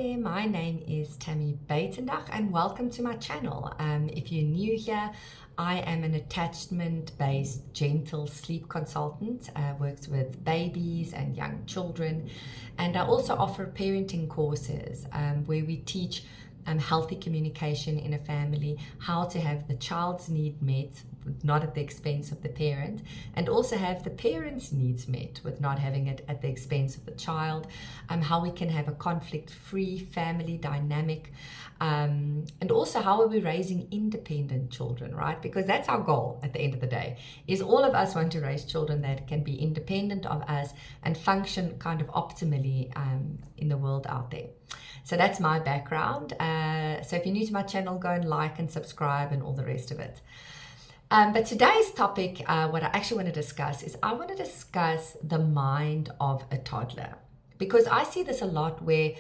there, my name is Tammy Buitendach and welcome to my channel. If you're new here, I am an attachment-based gentle sleep consultant, works with babies and young children, and I also offer parenting courses where we teach healthy communication in a family, how to have the child's need met, not at the expense of the parent, and also have the parent's needs met with not having it at the expense of the child, how we can have a conflict-free family dynamic, and also how are we raising independent children, right? Because that's our goal at the end of the day, is all of us want to raise children that can be independent of us and function kind of optimally in the world out there. So that's my background. So if you're new to my channel, go and like and subscribe and all the rest of it. But today's topic, what I actually want to discuss is I want to discuss the mind of a toddler. Because I see this a lot where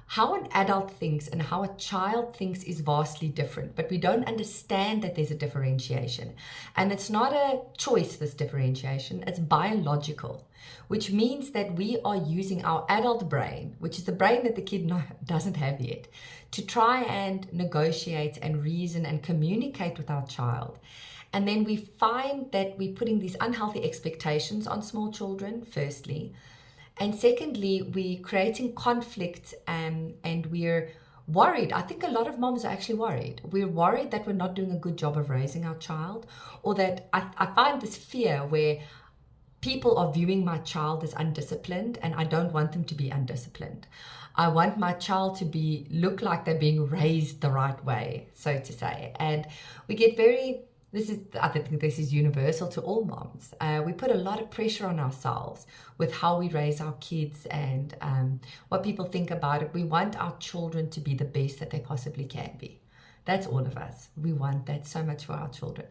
how an adult thinks and how a child thinks is vastly different, but we don't understand that there's a differentiation. And it's not a choice, this differentiation, it's biological, which means that we are using our adult brain, which is the brain that the kid doesn't have yet, to try and negotiate and reason and communicate with our child. And then we find that we're putting these unhealthy expectations on small children, firstly. And secondly, we're creating conflict and we're worried. I think a lot of moms are actually worried. We're worried that we're not doing a good job of raising our child, or that I find this fear where people are viewing my child as undisciplined, and I don't want them to be undisciplined. I want my child to look like they're being raised the right way, so to say. And we get I think this is universal to all moms. We put a lot of pressure on ourselves with how we raise our kids and what people think about it. We want our children to be the best that they possibly can be. That's all of us. We want that so much for our children.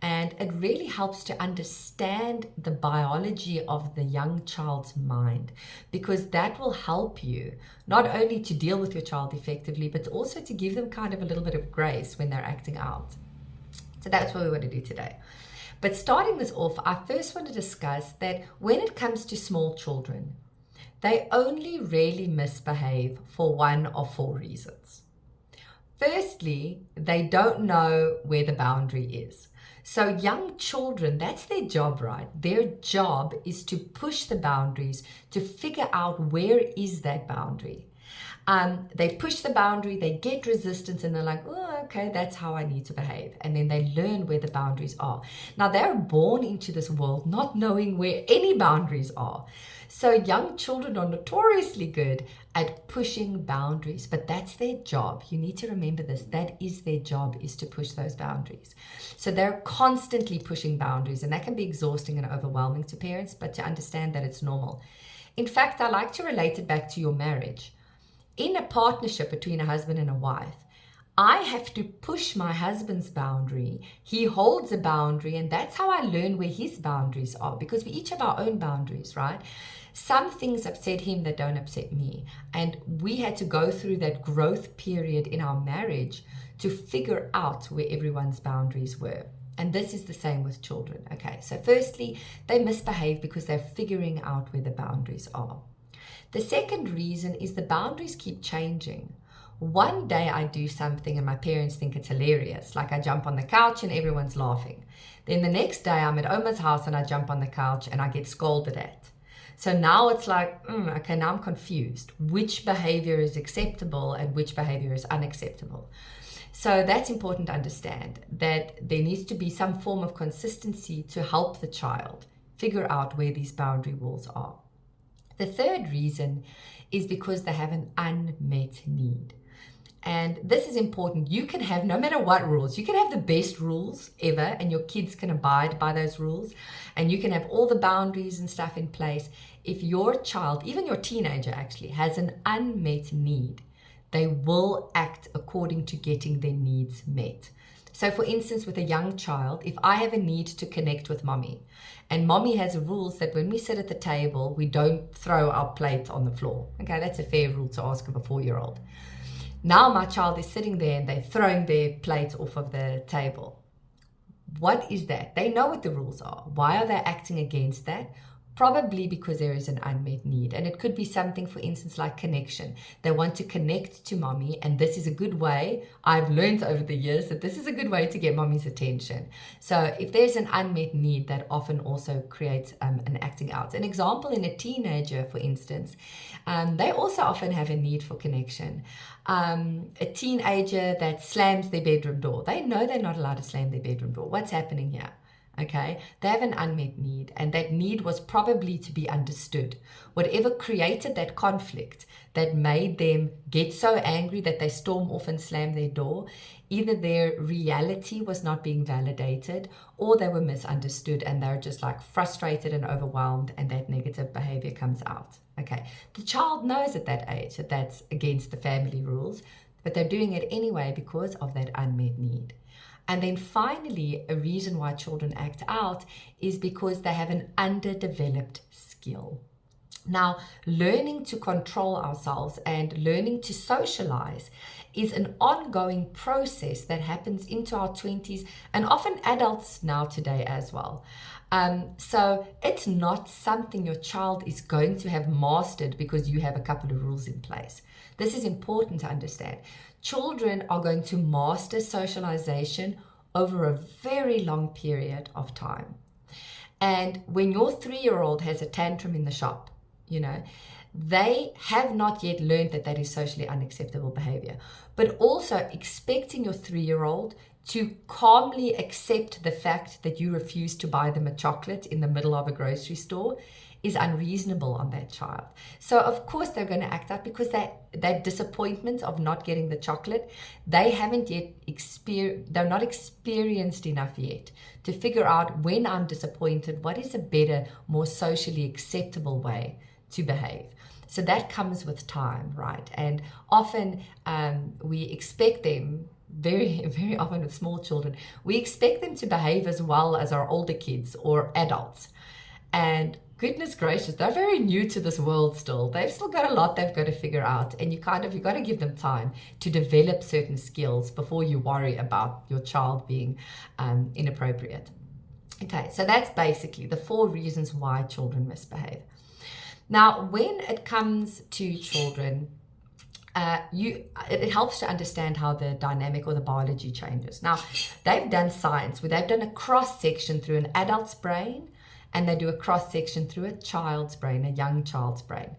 And it really helps to understand the biology of the young child's mind, because that will help you not only to deal with your child effectively, but also to give them kind of a little bit of grace when they're acting out. So that's what we want to do today. But starting this off, I first want to discuss that when it comes to small children, they only really misbehave for one of four reasons. Firstly, they don't know where the boundary is. So young children, that's their job, right? Their job is to push the boundaries, to figure out where is that boundary. They push the boundary, they get resistance, and they're like, oh, okay, that's how I need to behave. And then they learn where the boundaries are. Now, they're born into this world not knowing where any boundaries are. So young children are notoriously good at pushing boundaries, but that's their job. You need to remember this. That is their job, is to push those boundaries. So they're constantly pushing boundaries, and that can be exhausting and overwhelming to parents, but to understand that it's normal. In fact, I like to relate it back to your marriage. In a partnership between a husband and a wife, I have to push my husband's boundary. He holds a boundary, and that's how I learn where his boundaries are, because we each have our own boundaries, right? Some things upset him that don't upset me. And we had to go through that growth period in our marriage to figure out where everyone's boundaries were. And this is the same with children. Okay, so firstly, they misbehave because they're figuring out where the boundaries are. The second reason is the boundaries keep changing. One day I do something and my parents think it's hilarious, like I jump on the couch and everyone's laughing. Then the next day I'm at Oma's house and I jump on the couch and I get scolded at. So now it's like, okay, now I'm confused. Which behavior is acceptable and which behavior is unacceptable? So that's important to understand, that there needs to be some form of consistency to help the child figure out where these boundary walls are. The third reason is because they have an unmet need. And this is important. You can have, no matter what rules, you can have the best rules ever and your kids can abide by those rules, and you can have all the boundaries and stuff in place. If your child, even your teenager actually, has an unmet need, they will act according to getting their needs met. So for instance, with a young child, if I have a need to connect with mommy, and mommy has rules that when we sit at the table, we don't throw our plate on the floor. Okay, that's a fair rule to ask of a 4-year-old. Now my child is sitting there and they're throwing their plates off of the table. What is that? They know what the rules are. Why are they acting against that? Probably because there is an unmet need. And it could be something, for instance, like connection. They want to connect to mommy, and this is a good way. I've learned over the years that this is a good way to get mommy's attention. So if there's an unmet need, that often also creates an acting out. An example in a teenager, for instance, they also often have a need for connection. A teenager that slams their bedroom door. They know they're not allowed to slam their bedroom door. What's happening here? Okay, they have an unmet need, and that need was probably to be understood. Whatever created that conflict that made them get so angry that they storm off and slam their door, either their reality was not being validated, or they were misunderstood and they're just like frustrated and overwhelmed, and that negative behavior comes out. Okay, the child knows at that age that that's against the family rules, but they're doing it anyway because of that unmet need. And then finally, a reason why children act out is because they have an underdeveloped skill. Now, learning to control ourselves and learning to socialize is an ongoing process that happens into our 20s, and often adults now today as well. So it's not something your child is going to have mastered because you have a couple of rules in place. This is important to understand. Children are going to master socialization over a very long period of time. And when your 3-year-old has a tantrum in the shop, they have not yet learned that that is socially unacceptable behavior. But also expecting your 3-year-old to calmly accept the fact that you refuse to buy them a chocolate in the middle of a grocery store is unreasonable on that child. So of course they're going to act out because that disappointment of not getting the chocolate, they haven't yet they're not experienced enough yet to figure out, when I'm disappointed, what is a better, more socially acceptable way to behave. So that comes with time, right? And often we expect them, very, very often with small children, we expect them to behave as well as our older kids or adults. And goodness gracious, they're very new to this world still. They've still got a lot they've got to figure out. And you got to give them time to develop certain skills before you worry about your child being inappropriate. Okay, so that's basically the 4 reasons why children misbehave. Now, when it comes to children, it helps to understand how the dynamic or the biology changes. Now, they've done science where they've done a cross-section through an adult's brain, and they do a cross-section through a child's brain, a young child's brain.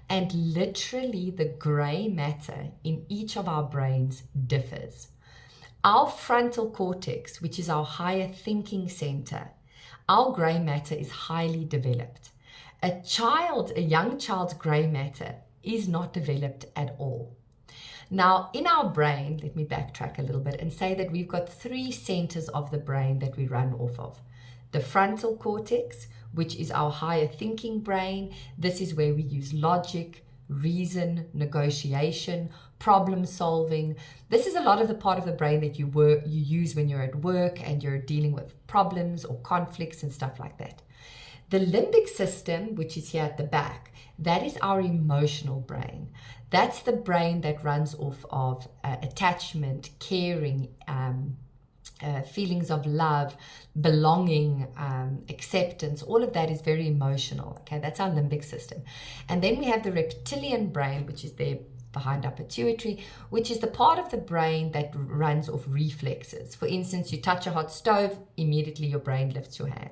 And literally the gray matter in each of our brains differs. Our frontal cortex, which is our higher thinking center, our gray matter is highly developed. A young child's gray matter is not developed at all. Now, in our brain, let me backtrack a little bit and say that we've got 3 centers of the brain that we run off of. The frontal cortex, which is our higher thinking brain. This is where we use logic, reason, negotiation, problem solving. This is a lot of the part of the brain that you use when you're at work and you're dealing with problems or conflicts and stuff like that. The limbic system, which is here at the back, that is our emotional brain. That's the brain that runs off of attachment, caring, feelings of love, belonging, acceptance. All of that is very emotional. Okay, that's our limbic system. And then we have the reptilian brain, which is there behind our pituitary, which is the part of the brain that runs off reflexes. For instance, you touch a hot stove, immediately your brain lifts your hand.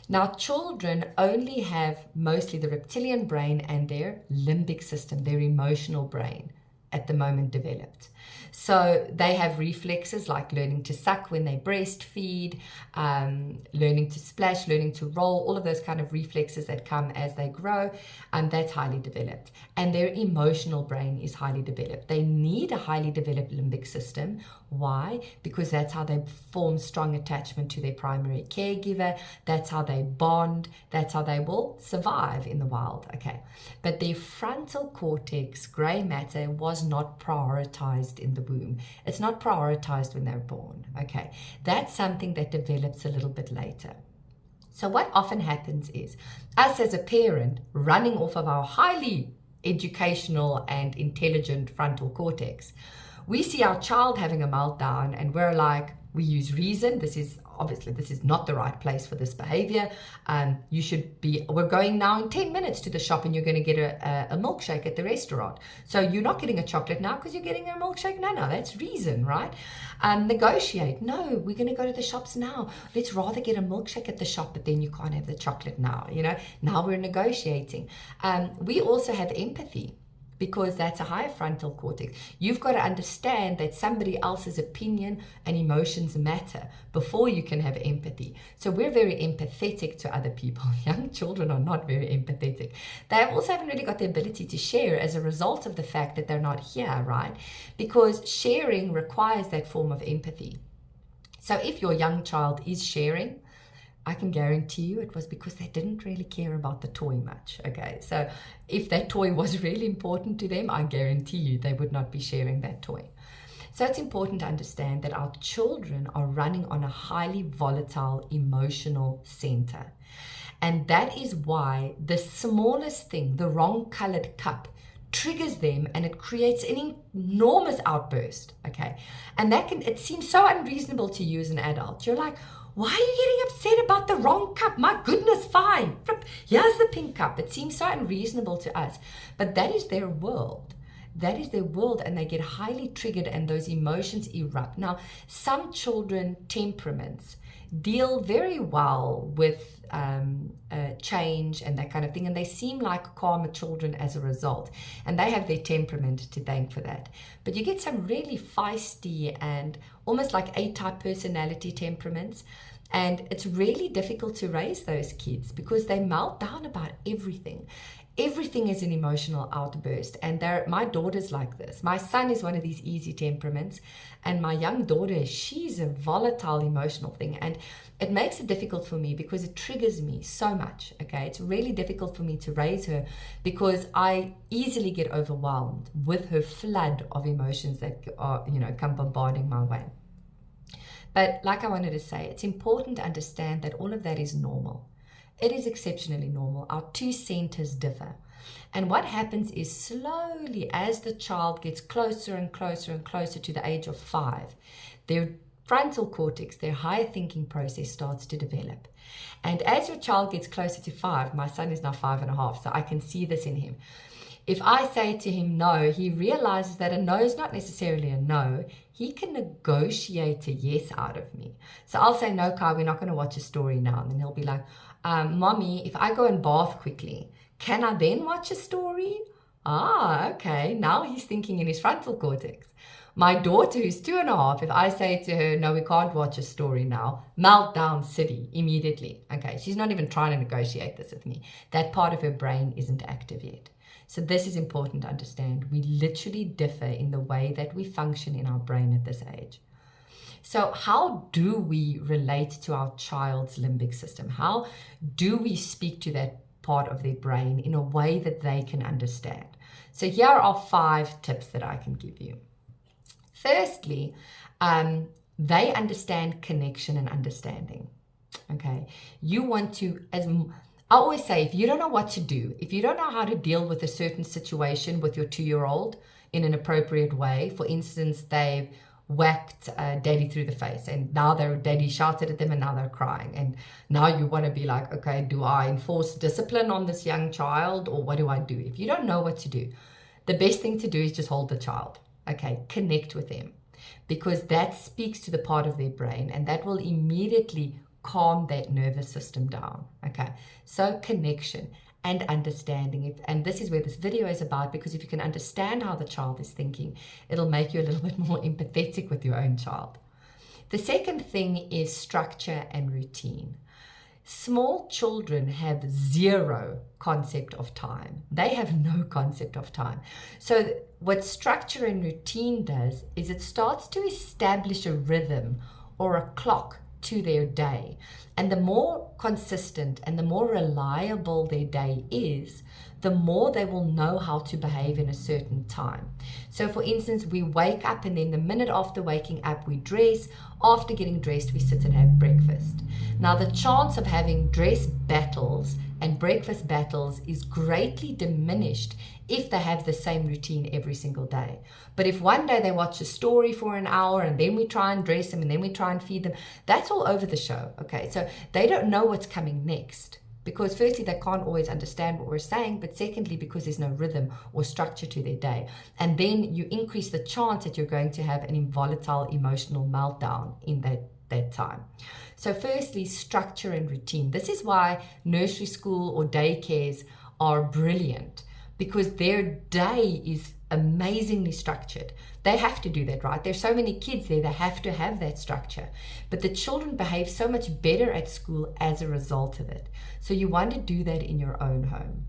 Now, children only have mostly the reptilian brain and their limbic system, their emotional brain, at the moment developed. So they have reflexes like learning to suck when they breastfeed, learning to splash, learning to roll, all of those kind of reflexes that come as they grow, that's highly developed. And their emotional brain is highly developed. They need a highly developed limbic system. Why? Because that's how they form strong attachment to their primary caregiver. That's how they bond. That's how they will survive in the wild. Okay. But their frontal cortex, gray matter, was not prioritized in the womb. It's not prioritized when they're born. Okay. That's something that develops a little bit later. So what often happens is us as a parent running off of our highly educational and intelligent frontal cortex, we see our child having a meltdown and we're like, we use reason. This is obviously this is not the right place for this behavior. We're going now in 10 minutes to the shop and you're going to get a milkshake at the restaurant. So you're not getting a chocolate now because you're getting a milkshake. No, that's reason, right? Negotiate. No, we're going to go to the shops now. Let's rather get a milkshake at the shop, but then you can't have the chocolate now. Now we're negotiating. We also have empathy, because that's a higher frontal cortex. You've got to understand that somebody else's opinion and emotions matter before you can have empathy. So we're very empathetic to other people. Young children are not very empathetic. They also haven't really got the ability to share as a result of the fact that they're not here, right? Because sharing requires that form of empathy. So if your young child is sharing, I can guarantee you it was because they didn't really care about the toy much, okay? So if that toy was really important to them, I guarantee you they would not be sharing that toy. So it's important to understand that our children are running on a highly volatile emotional center. And that is why the smallest thing, the wrong colored cup, triggers them and it creates an enormous outburst, okay? And it seems so unreasonable to you as an adult. You're like, why are you getting upset about the wrong cup? My goodness, fine. Here's the pink cup. It seems so unreasonable to us, but that is their world. That is their world, and they get highly triggered and those emotions erupt. Now, some children temperaments deal very well with change and that kind of thing, and they seem like calmer children as a result, and they have their temperament to thank for that. But you get some really feisty and almost like A-type personality temperaments, and it's really difficult to raise those kids because they melt down about everything. Everything is an emotional outburst, and my daughter's like this. My son is one of these easy temperaments, and my young daughter, she's a volatile emotional thing, and it makes it difficult for me because it triggers me so much, okay? It's really difficult for me to raise her because I easily get overwhelmed with her flood of emotions that are, come bombarding my way. But like I wanted to say, it's important to understand that all of that is normal. It is exceptionally normal. Our two centers differ. And what happens is slowly, as the child gets closer and closer and closer to the age of 5, their frontal cortex, their higher thinking process starts to develop. And as your child gets closer to 5, my son is now 5.5, so I can see this in him. If I say to him no, he realizes that a no is not necessarily a no. He can negotiate a yes out of me. So I'll say, no, Kai, we're not going to watch a story now. And then he'll be like, Mommy, if I go and bath quickly, can I then watch a story? Ah, okay. Now he's thinking in his frontal cortex. My daughter, who's 2.5, if I say to her, no, we can't watch a story now, meltdown city immediately. Okay, she's not even trying to negotiate this with me. That part of her brain isn't active yet. So this is important to understand. We literally differ in the way that we function in our brain at this age. So how do we relate to our child's limbic system? How do we speak to that part of their brain in a way that they can understand? So here are 5 tips that I can give you. Firstly, they understand connection and understanding. Okay, you want to, as I always say, if you don't know what to do, if you don't know how to deal with a certain situation with your 2-year-old in an appropriate way, for instance, they've whacked daddy through the face and now their daddy shouted at them and now they're crying, and now you want to be like, okay, do I enforce discipline on this young child or what do I do? If you don't know what to do, the best thing to do is just hold the child. Okay, connect with them, because that speaks to the part of their brain and that will immediately calm that nervous system down. Okay, so connection and understanding it, and this is where this video is about, because if you can understand how the child is thinking, it'll make you a little bit more empathetic with your own child. The second thing is structure and routine. Small children have zero concept of time. They have no concept of time. So what structure and routine does is it starts to establish a rhythm or a clock to their day. And the more consistent and the more reliable their day is, the more they will know how to behave in a certain time. So for instance, we wake up and then the minute after waking up, we dress. After getting dressed, we sit and have breakfast. Now the chance of having dress battles and breakfast battles is greatly diminished if they have the same routine every single day. But if one day they watch a story for an hour and then we try and dress them and then we try and feed them, that's all over the show, okay? So they don't know what's coming next. Because firstly, they can't always understand what we're saying, but secondly, because there's no rhythm or structure to their day. And then you increase the chance that you're going to have an volatile emotional meltdown in that time. So firstly, structure and routine. This is why nursery school or daycares are brilliant, because their day is amazingly structured. They have to do that, right? There's so many kids there, they have to have that structure. But the children behave so much better at school as a result of it. So you want to do that in your own home.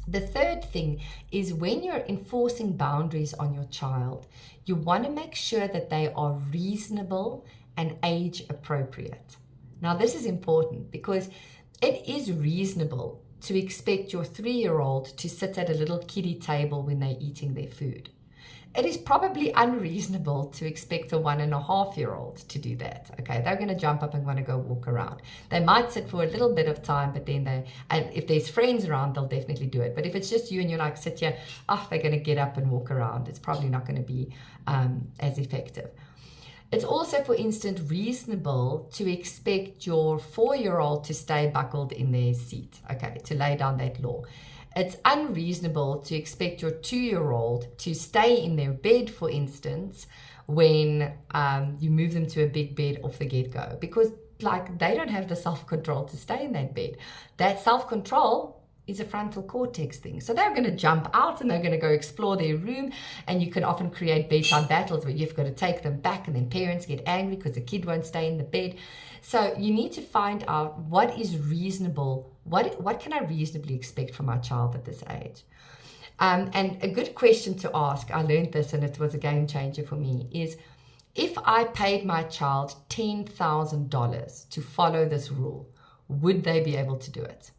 The third thing is when you're enforcing boundaries on your child, you want to make sure that they are reasonable and age appropriate. Now, this is important because it is reasonable to expect your 3-year-old to sit at a little kiddie table when they're eating their food. It is probably unreasonable to expect a 1.5-year-old to do that. Okay, they're going to jump up and want to go walk around. They might sit for a little bit of time, but then and if there's friends around, they'll definitely do it. But if it's just you and you're like, sit here, they're going to get up and walk around. It's probably not going to be as effective. It's also, for instance, reasonable to expect your 4-year-old to stay buckled in their seat, okay, to lay down that law. It's unreasonable to expect your 2-year-old to stay in their bed, for instance, when you move them to a big bed off the get-go, because they don't have the self-control to stay in that bed. That self-control is a frontal cortex thing. So they're going to jump out and they're going to go explore their room, and you can often create bedtime battles where you've got to take them back, and then parents get angry because the kid won't stay in the bed. So you need to find out what is reasonable. What can I reasonably expect from my child at this age? And a good question to ask, I learned this and it was a game changer for me, is if I paid my child $10,000 to follow this rule, would they be able to do it?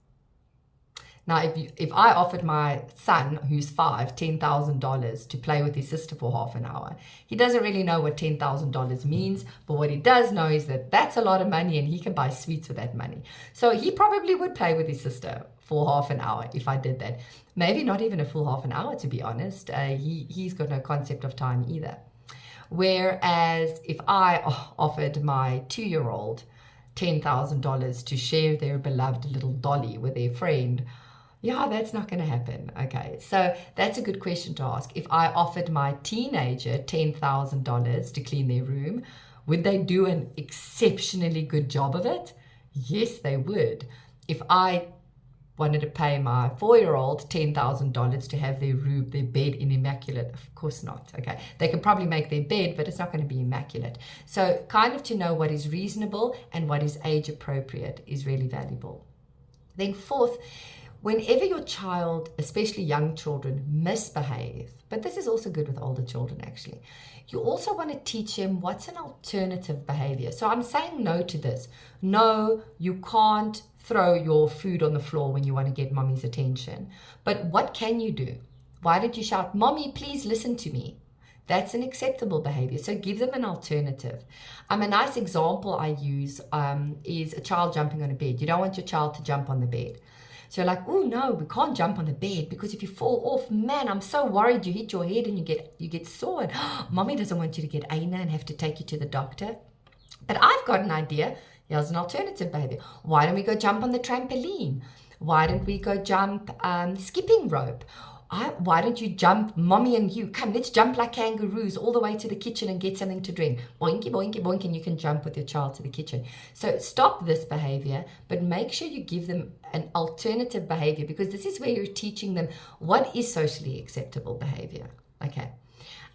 Now, if I offered my son, who's 5, $10,000 to play with his sister for half an hour, he doesn't really know what $10,000 means, but what he does know is that that's a lot of money and he can buy sweets with that money. So he probably would play with his sister for half an hour if I did that. Maybe not even a full half an hour, to be honest. He's got no concept of time either. Whereas if I offered my 2-year-old $10,000 to share their beloved little dolly with their friend, yeah, that's not going to happen. Okay, so that's a good question to ask. If I offered my teenager $10,000 to clean their room, would they do an exceptionally good job of it? Yes, they would. If I wanted to pay my 4-year-old $10,000 to have their room, their bed in immaculate, of course not. Okay, they can probably make their bed, but it's not going to be immaculate. So kind of to know what is reasonable and what is age appropriate is really valuable. Then fourth, whenever your child, especially young children, misbehave, but this is also good with older children actually, you also want to teach him what's an alternative behavior. So I'm saying no to this. No, you can't throw your food on the floor when you want to get mommy's attention. But what can you do? Why don't you shout, "Mommy, please listen to me"? That's an acceptable behavior. So give them an alternative. A nice example I use is a child jumping on a bed. You don't want your child to jump on the bed. So you're like, oh no, we can't jump on the bed because if you fall off, man, I'm so worried you hit your head and you get sore. And mommy doesn't want you to get ANA and have to take you to the doctor. But I've got an idea. Here's an alternative behavior. Why don't we go jump on the trampoline? Why don't we go jump skipping rope? Why don't you jump, mommy and you? Come, let's jump like kangaroos all the way to the kitchen and get something to drink. Boinky, boinky, boink, and you can jump with your child to the kitchen. So stop this behavior, but make sure you give them an alternative behavior, because this is where you're teaching them what is socially acceptable behavior. Okay.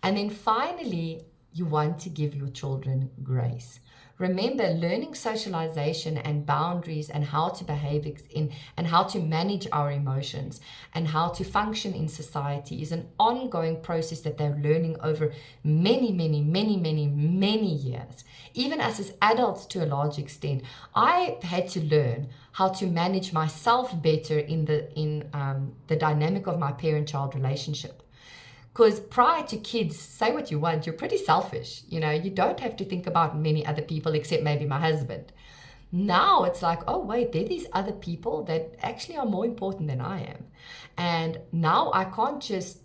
And then finally, you want to give your children grace. Remember, learning socialization and boundaries and how to behave and how to manage our emotions and how to function in society is an ongoing process that they're learning over many, many, many, many, many years. Even us as adults, to a large extent, I had to learn how to manage myself better in the dynamic of my parent-child relationship. Because prior to kids, say what you want, you're pretty selfish. You know, you don't have to think about many other people except maybe my husband. Now it's like, oh wait, there are these other people that actually are more important than I am. And now I can't just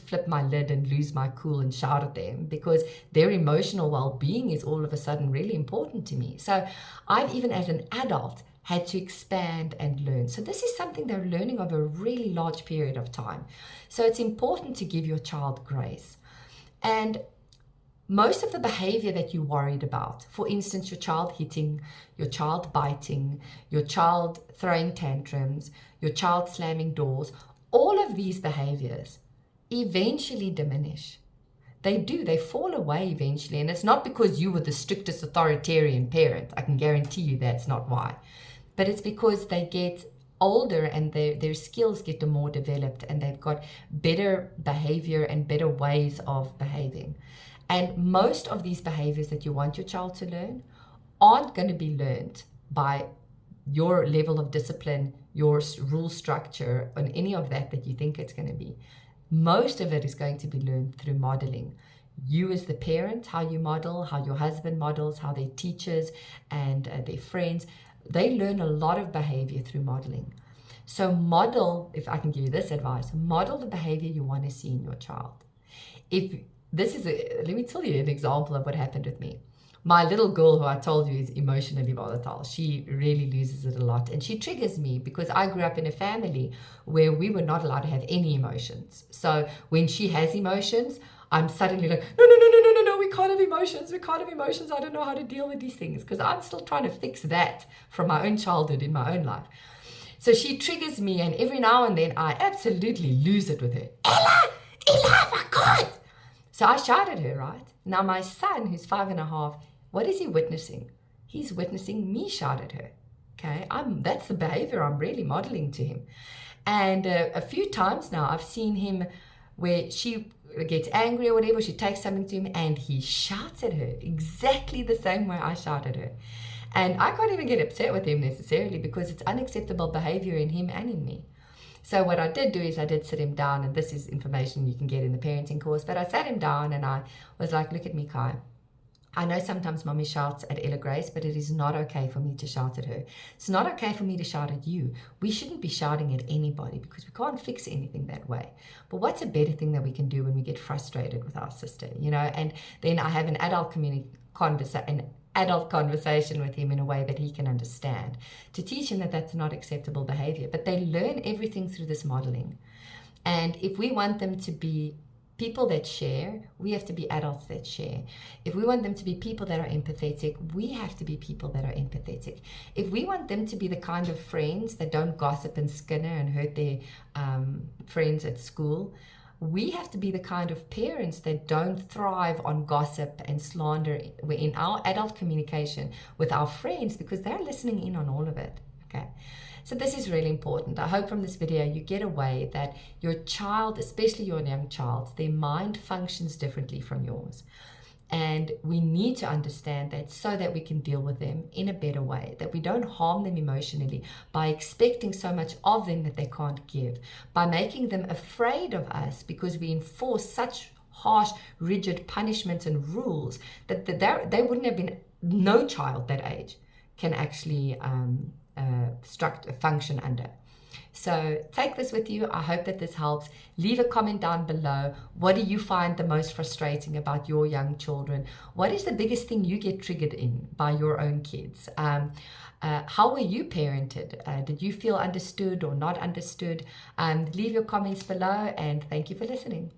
flip my lid and lose my cool and shout at them, because their emotional well-being is all of a sudden really important to me. So I've, even as an adult, had to expand and learn. So this is something they're learning over a really large period of time. So it's important to give your child grace. And most of the behavior that you're worried about, for instance, your child hitting, your child biting, your child throwing tantrums, your child slamming doors, all of these behaviors eventually diminish. They do, they fall away eventually. And it's not because you were the strictest authoritarian parent. I can guarantee you that's not why. But it's because they get older and their skills get more developed, and they've got better behavior and better ways of behaving. And most of these behaviors that you want your child to learn aren't going to be learned by your level of discipline, your rule structure, and any of that you think it's going to be. Most of it is going to be learned through modeling. You as the parent, how you model, how your husband models, how their teachers and their friends, they learn a lot of behavior through modeling. So model, if I can give you this advice, model the behavior you want to see in your child. Let me tell you an example of what happened with me. My little girl, who I told you is emotionally volatile, she really loses it a lot. And she triggers me because I grew up in a family where we were not allowed to have any emotions. So when she has emotions, I'm suddenly like, no, we can't have emotions. We can't have emotions. I don't know how to deal with these things, because I'm still trying to fix that from my own childhood in my own life. So she triggers me, and every now and then I absolutely lose it with her. Ella, my God. So I shout at her, right? Now my son, who's 5.5, what is he witnessing? He's witnessing me shout at her. Okay, that's the behavior I'm really modeling to him. And a few times now I've seen him where she gets angry or whatever, she takes something to him and he shouts at her exactly the same way I shout at her. And I can't even get upset with him necessarily, because it's unacceptable behavior in him and in me. So what I did do is I did sit him down, and this is information you can get in the parenting course, but I sat him down and I was like, look at me, Kai. I know sometimes mommy shouts at Ella Grace, but it is not okay for me to shout at her. It's not okay for me to shout at you. We shouldn't be shouting at anybody, because we can't fix anything that way. But what's a better thing that we can do when we get frustrated with our sister, And then I have an adult conversation with him in a way that he can understand, to teach him that that's not acceptable behavior. But they learn everything through this modeling. And if we want them to be people that share, we have to be adults that share. If we want them to be people that are empathetic, we have to be people that are empathetic. If we want them to be the kind of friends that don't gossip and skinner and hurt their friends at school, we have to be the kind of parents that don't thrive on gossip and slander in our adult communication with our friends, because they're listening in on all of it. Okay. So this is really important. I hope from this video you get away that your child, especially your young child, their mind functions differently from yours. And we need to understand that, so that we can deal with them in a better way, that we don't harm them emotionally by expecting so much of them that they can't give, by making them afraid of us because we enforce such harsh, rigid punishments and rules that they wouldn't have been, no child that age can actually function under. So take this with you. I hope that this helps. Leave a comment down below. What do you find the most frustrating about your young children? What is the biggest thing you get triggered in by your own kids? How were you parented? Did you feel understood or not understood? Leave your comments below, and thank you for listening.